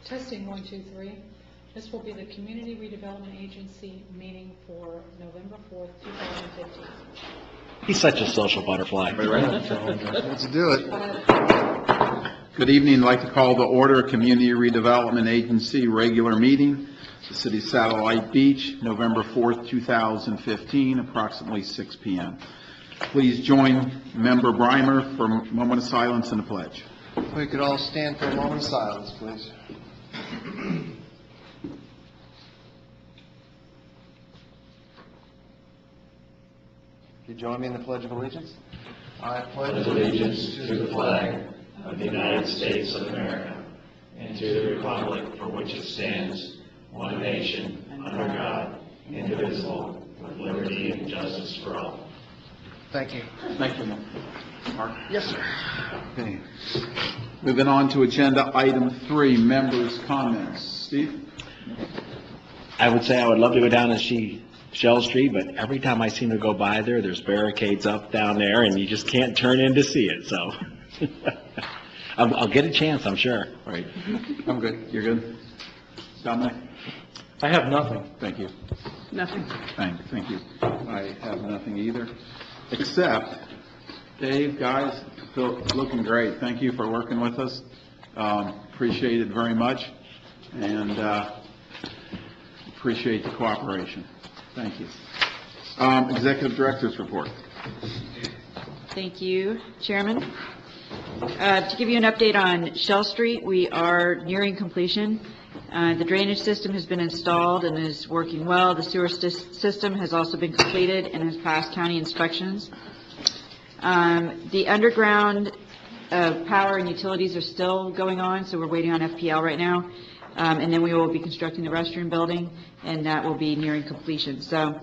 Testing 1, 2, 3. This will be the Community Redevelopment Agency meeting for November 4th, 2015. He's such a social butterfly. Let's do it. Good evening. I'd like to call the order Community Redevelopment Agency regular meeting, the City Satellite Beach, November 4th, 2015, approximately 6 p.m. Please join Member Breimer for a moment of silence and a pledge. We could all stand for a moment of silence, please. Could you join me in the Pledge of Allegiance? I pledge allegiance to the flag of the United States of America and to the republic for which it stands, one nation, under God, indivisible, with liberty and justice for all. Thank you. Thank you, Mark. Yes, sir. Okay. Moving on to agenda item 3, members' comments. Steve? I would say I would love to go down and see Shell Street, but every time I seem to go by there, there's barricades up down there, and you just can't turn in to see it. So I'll get a chance, I'm sure. Right. I'm good. You're good? Dominic? I have nothing. Thank you. Nothing. Thank you. I have nothing either, except, Dave, guys, looking great. Thank you for working with us. Appreciate it very much, and appreciate the cooperation. Thank you. Executive Director's report. Thank you, Chairman. To give you an update on Shell Street, we are nearing completion. The drainage system has been installed and is working well. The sewer system has also been completed and has passed county inspections. The underground power and utilities are still going on, so we're waiting on FPL right now. And then we will be constructing the restroom building, and that will be nearing completion. So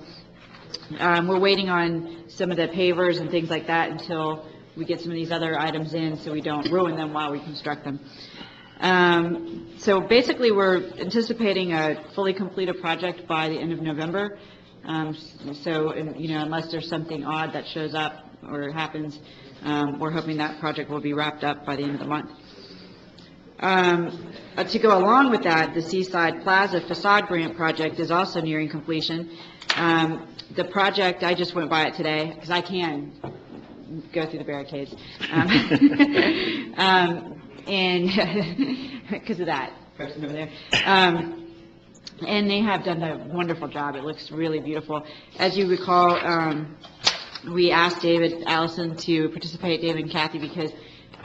we're waiting on some of the pavers and things like that until we get some of these other items in so we don't ruin them while we construct them. So basically we're anticipating a fully completed project by the end of November. Unless there's something odd that shows up or happens, we're hoping that project will be wrapped up by the end of the month. To go along with that, the Seaside Plaza facade grant project is also nearing completion. The project, I just went by it today because I can go through the barricades. And because of that person over there. And they have done a wonderful job. It looks really beautiful. As you recall, we asked David Allison to participate, David and Kathy, because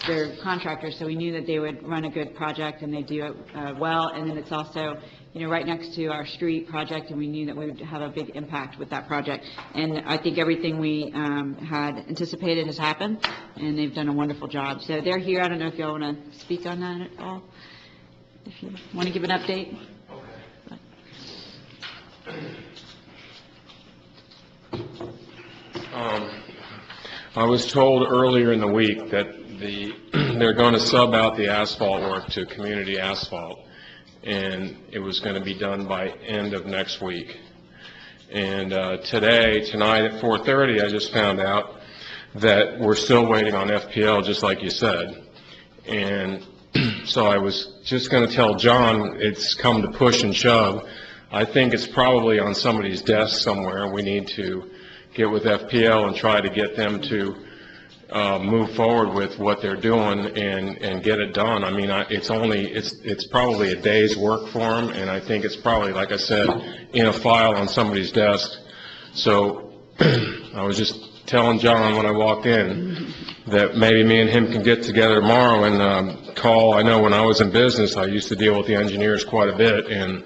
they're contractors, so we knew that they would run a good project and they do it well. And then it's also, right next to our street project, and we knew that we would have a big impact with that project. And I think everything we had anticipated has happened, and they've done a wonderful job. So they're here. I don't know if y'all want to speak on that at all, if you want to give an update. I was told earlier in the week that they're going to sub out the asphalt work to Community Asphalt, and it was going to be done by end of next week. And tonight at 4:30, I just found out that we're still waiting on FPL, just like you said. And so I was just going to tell John it's come to push and shove. I think it's probably on somebody's desk somewhere. We need to get with FPL and try to get them to move forward with what they're doing and get it done. I mean, it's probably a day's work for them, and I think it's probably, like I said, in a file on somebody's desk. So I was just telling John when I walked in that maybe me and him can get together tomorrow and call. I know when I was in business, I used to deal with the engineers quite a bit, and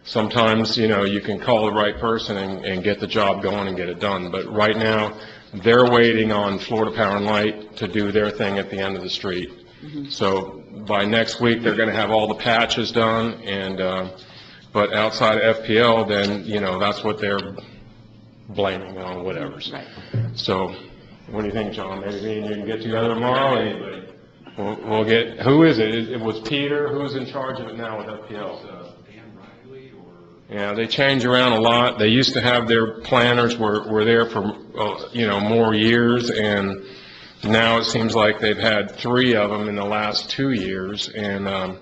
sometimes, you can call the right person and get the job going and get it done. But right now, they're waiting on Florida Power and Light to do their thing at the end of the street. So by next week, they're going to have all the patches done, and but outside of FPL, then, that's what they're blaming on, whatever. Right. So what do you think, John? Maybe me and you can get together tomorrow, and we'll get, who is it? It was Peter. Who's in charge of it now with FPL? Yeah, they change around a lot. They used to have their planners were there for, more years, and now it seems like they've had 3 of them in the last 2 years. And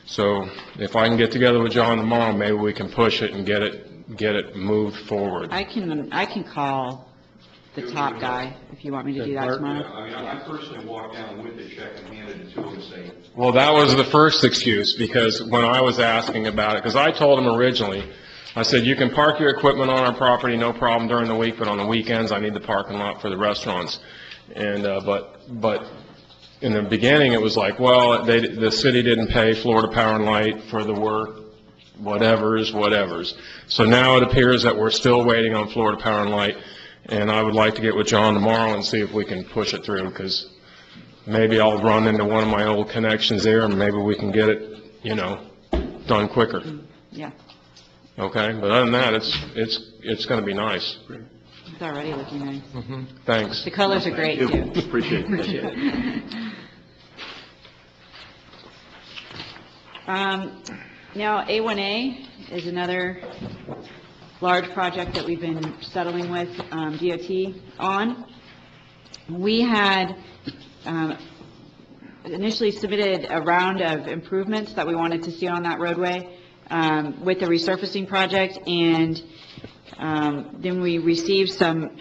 So if I can get together with John tomorrow, maybe we can push it and get it moved forward. I can call the top guy if you want me to do that tomorrow. I mean, I personally walked down with the check and handed it to him and say, Well, that was the first excuse, because when I was asking about it, because I told him originally, I said, you can park your equipment on our property, no problem during the week, but on the weekends, I need the parking lot for the restaurants. And, but in the beginning, it was like, well, the city didn't pay Florida Power and Light for the work, whatevers. So now it appears that we're still waiting on Florida Power and Light, and I would like to get with John tomorrow and see if we can push it through, because maybe I'll run into one of my old connections there, and maybe we can get it, done quicker. Yeah, Okay? But other than that, it's going to be nice. it's already looking nice. Thanks. The colors are great, too. Appreciate it. Now, A1A is another large project that we've been settling with DOT on. We had initially submitted a round of improvements that we wanted to see on that roadway with the resurfacing project, and then we received some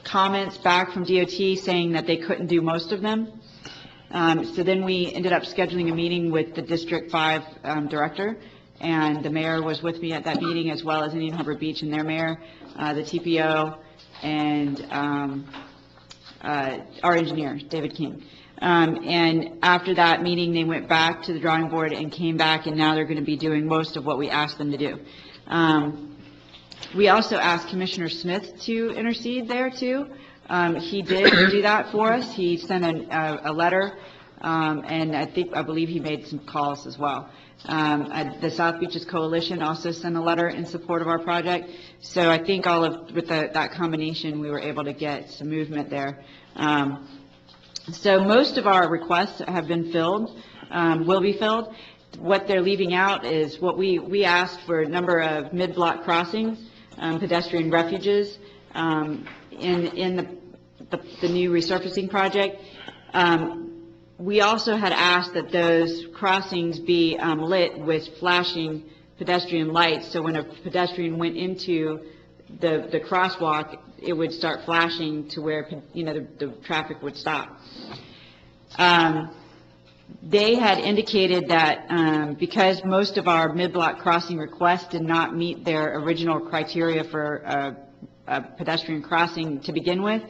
comments back from DOT saying that they couldn't do most of them. So then we ended up scheduling a meeting with the District 5 director, and the mayor was with me at that meeting, as well as Indian Harbor Beach and their mayor, the TPO, and our engineer, David King. And after that meeting, they went back to the drawing board and came back, and now they're going to be doing most of what we asked them to do. We also asked Commissioner Smith to intercede there, too. He did do that for us. He sent a letter, and I believe he made some calls as well. The South Beaches Coalition also sent a letter in support of our project. So I think with that combination, we were able to get some movement there. So most of our requests have been filled, will be filled. What they're leaving out is what we asked for: a number of mid-block crossings, pedestrian refuges, in the new resurfacing project. We also had asked that those crossings be lit with flashing pedestrian lights, so when a pedestrian went into the crosswalk, it would start flashing to where, the traffic would stop. They had indicated that because most of our mid-block crossing requests did not meet their original criteria for a pedestrian crossing to begin with,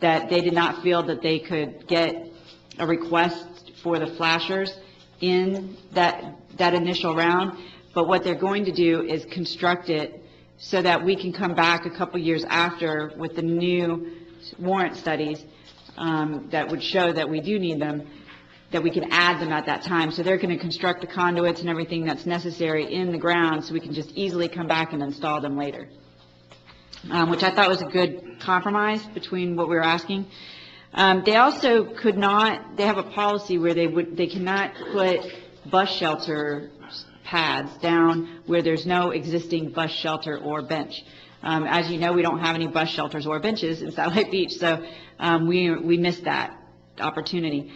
that they did not feel that they could get a request for the flashers in that initial round. But what they're going to do is construct it so that we can come back a couple years after with the new warrant studies that would show that we do need them, that we can add them at that time. So they're going to construct the conduits and everything that's necessary in the ground, so we can just easily come back and install them later. Which I thought was a good compromise between what we were asking. They also could not, they have a policy where they cannot put bus shelter pads down where there's no existing bus shelter or bench. As you know, we don't have any bus shelters or benches in Satellite Beach, so we missed that opportunity.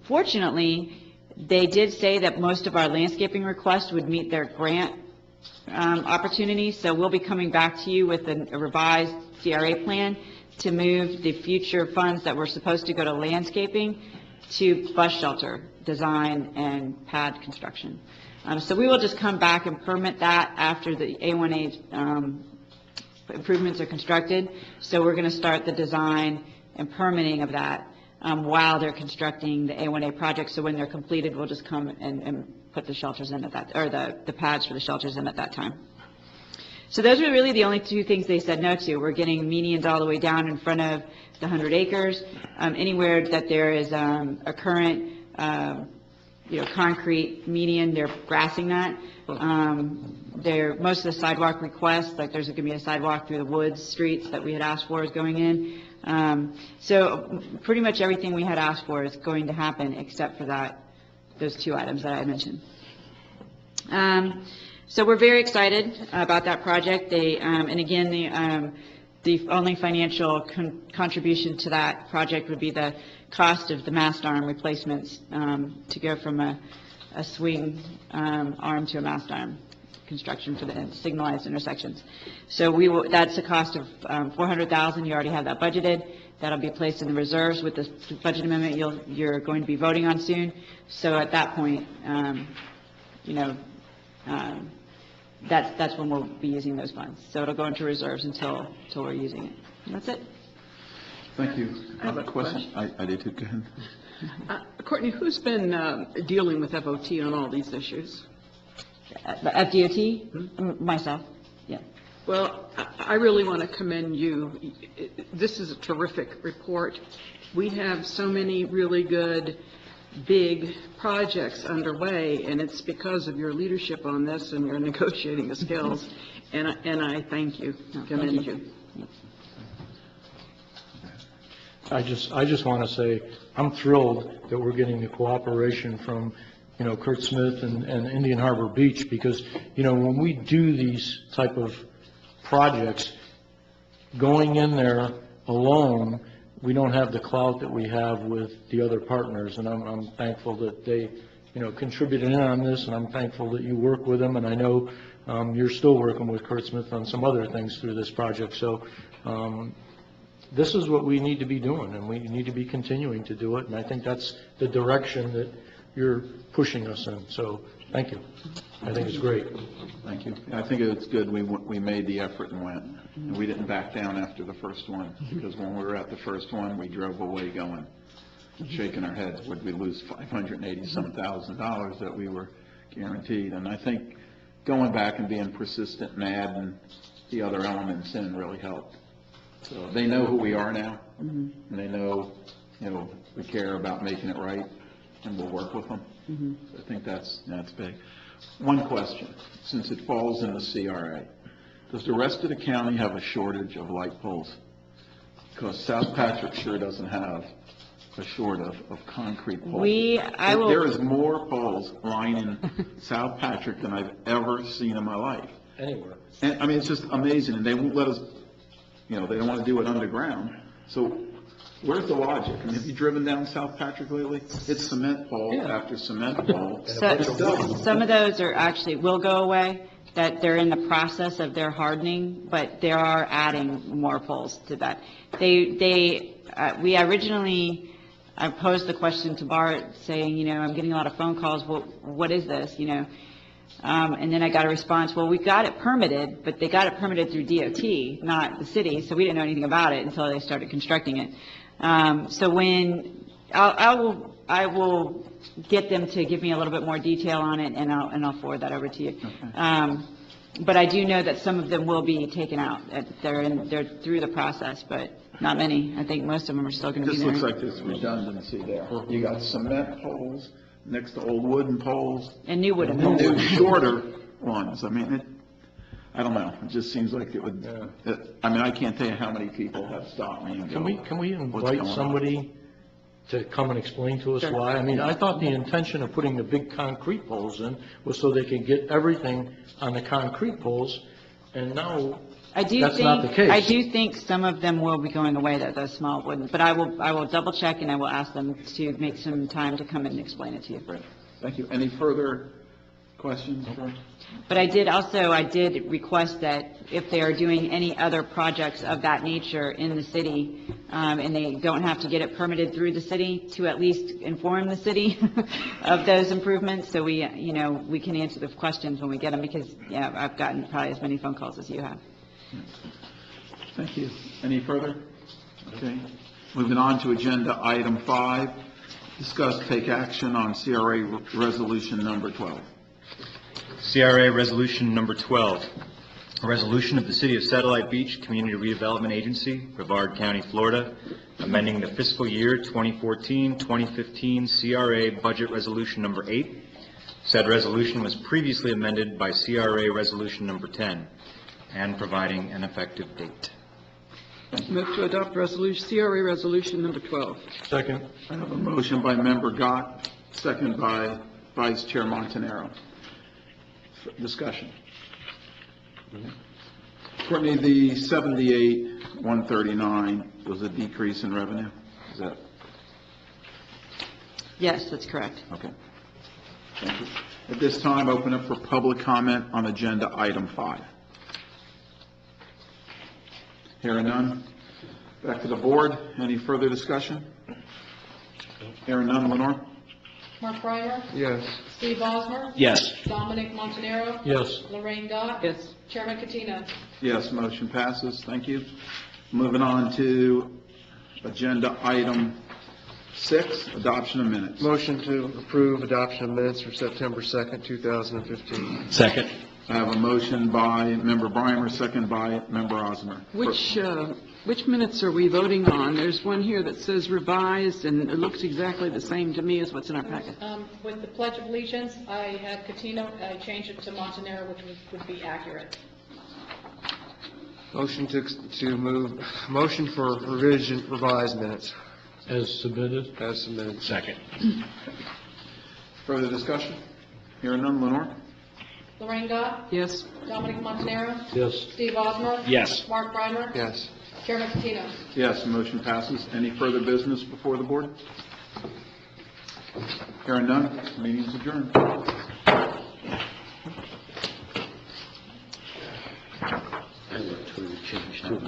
Fortunately, they did say that most of our landscaping requests would meet their grant opportunities, so we'll be coming back to you with a revised CRA plan to move the future funds that were supposed to go to landscaping to bus shelter design and pad construction. So we will just come back and permit that after the A1A improvements are constructed. So we're going to start the design and permitting of that while they're constructing the A1A project. So when they're completed, we'll just come and put the shelters in at that, or the pads for the shelters in at that time. So those were really the only two things they said no to. We're getting medians all the way down in front of the 100 acres. Anywhere that there is a current, concrete median, they're grassing that. Most of the sidewalk requests, like there's going to be a sidewalk through the woods streets that we had asked for, is going in. So pretty much everything we had asked for is going to happen, except for those two items that I mentioned. So we're very excited about that project. And again, the only financial contribution to that project would be the cost of the mast arm replacements to go from a swing arm to a mast arm construction for the signalized intersections. So that's a cost of $400,000. You already have that budgeted. That'll be placed in the reserves with the budget amendment you're going to be voting on soon. So at that point, that's when we'll be using those funds. So it'll go into reserves until we're using it. And that's it. Thank you. I have a question. I did too. Go ahead. Courtney, who's been dealing with FOT on all these issues? FDOT? Myself, yeah. Well, I really want to commend you. This is a terrific report. We have so many really good, big projects underway, and it's because of your leadership on this and your negotiating skills. And I thank you, commend you. I just want to say I'm thrilled that we're getting the cooperation from, Kurt Smith and Indian Harbor Beach, because, when we do these type of projects, going in there alone, we don't have the clout that we have with the other partners, and I'm thankful that they, contributed in on this, and I'm thankful that you work with them, and I know you're still working with Kurt Smith on some other things through this project. So this is what we need to be doing, and we need to be continuing to do it, and I think that's the direction that you're pushing us in. So thank you. I think it's great. Thank you. I think it's good we made the effort and went. And we didn't back down after the first one, because when we were at the first one, we drove away going, shaking our heads, would we lose $580-some thousand that we were guaranteed? And I think going back and being persistent and adding the other elements in really helped. So they know who we are now, and they know, we care about making it right, and we'll work with them. So I think that's big. One question, since it falls in the CRA, does the rest of the county have a shortage of light poles? Because South Patrick sure doesn't have a shortage of concrete poles. There is more poles lining South Patrick than I've ever seen in my life. Anywhere. And, I mean, it's just amazing, and they won't let us, they don't want to do it underground. So where's the logic? I mean, have you driven down South Patrick lately? It's cement pole after cement pole. Some of those will go away, that they're in the process of their hardening, but they are adding more poles to that. We originally, I posed the question to Bart saying, I'm getting a lot of phone calls, well, what is this, and then I got a response, well, we got it permitted, but they got it permitted through DOT, not the city, so we didn't know anything about it until they started constructing it. So when I will get them to give me a little bit more detail on it, and I'll forward that over to you. Okay. But I do know that some of them will be taken out. They're through the process, but not many. I think most of them are still going to be there. This looks like there's redundancy there. You got cement poles next to old wooden poles. And new wooden poles. New shorter ones. I mean, I don't know. It just seems like it would. I can't tell you how many people have stopped me and go, Can we invite somebody to come and explain to us why? I mean, I thought the intention of putting the big concrete poles in was so they could get everything on the concrete poles, and now that's not the case. I do think some of them will be going away, those small wooden, but I will double check, and I will ask them to make some time to come and explain it to you. Great. Thank you. Any further questions? But I did request that if they are doing any other projects of that nature in the city, and they don't have to get it permitted through the city, to at least inform the city of those improvements, so we can answer the questions when we get them, because, I've gotten probably as many phone calls as you have. Thank you. Any further? Okay. Moving on to agenda item 5, discuss, take action on CRA resolution number 12. CRA Resolution Number 12, a resolution of the City of Satellite Beach Community Redevelopment Agency, Brevard County, Florida, amending the fiscal year 2014-2015 CRA Budget Resolution Number 8. Said resolution was previously amended by CRA Resolution Number 10, and providing an effective date. Move to adopt CRA Resolution Number 12. Second. I have a motion by Member Gott, second by Vice Chair Montanaro. Discussion. Courtney, the 78,139 was a decrease in revenue? Is that, Yes, that's correct. okay. Thank you. At this time, open up for public comment on agenda item 5. Hearing none. Back to the board. Any further discussion? Hearing none. Lenore? Mark Reimer. Yes. Steve Osmer. Yes. Dominic Montanaro. Yes. Lorraine Gott. Yes. Chairman Katina. Yes, motion passes. Thank you. Moving on to agenda item 6, adoption of minutes. Motion to approve adoption of minutes for September 2nd, 2015. Second. I have a motion by Member Brimer, second by Member Osmer. Which minutes are we voting on? There's one here that says revised, and it looks exactly the same to me as what's in our packet. With the Pledge of Allegiance, I had Katina, I changed it to Montanaro, which would be accurate. Motion motion for revised minutes As submitted? as submitted. Second. Further discussion? Hearing none. Lenore? Lorraine Gott. Yes. Dominic Montanaro. Yes. Steve Osmer. Yes. Mark Reimer. Yes. Chairman Katina. Yes, motion passes. Any further business before the board? Hearing none, meeting's adjourned. I looked for the change too.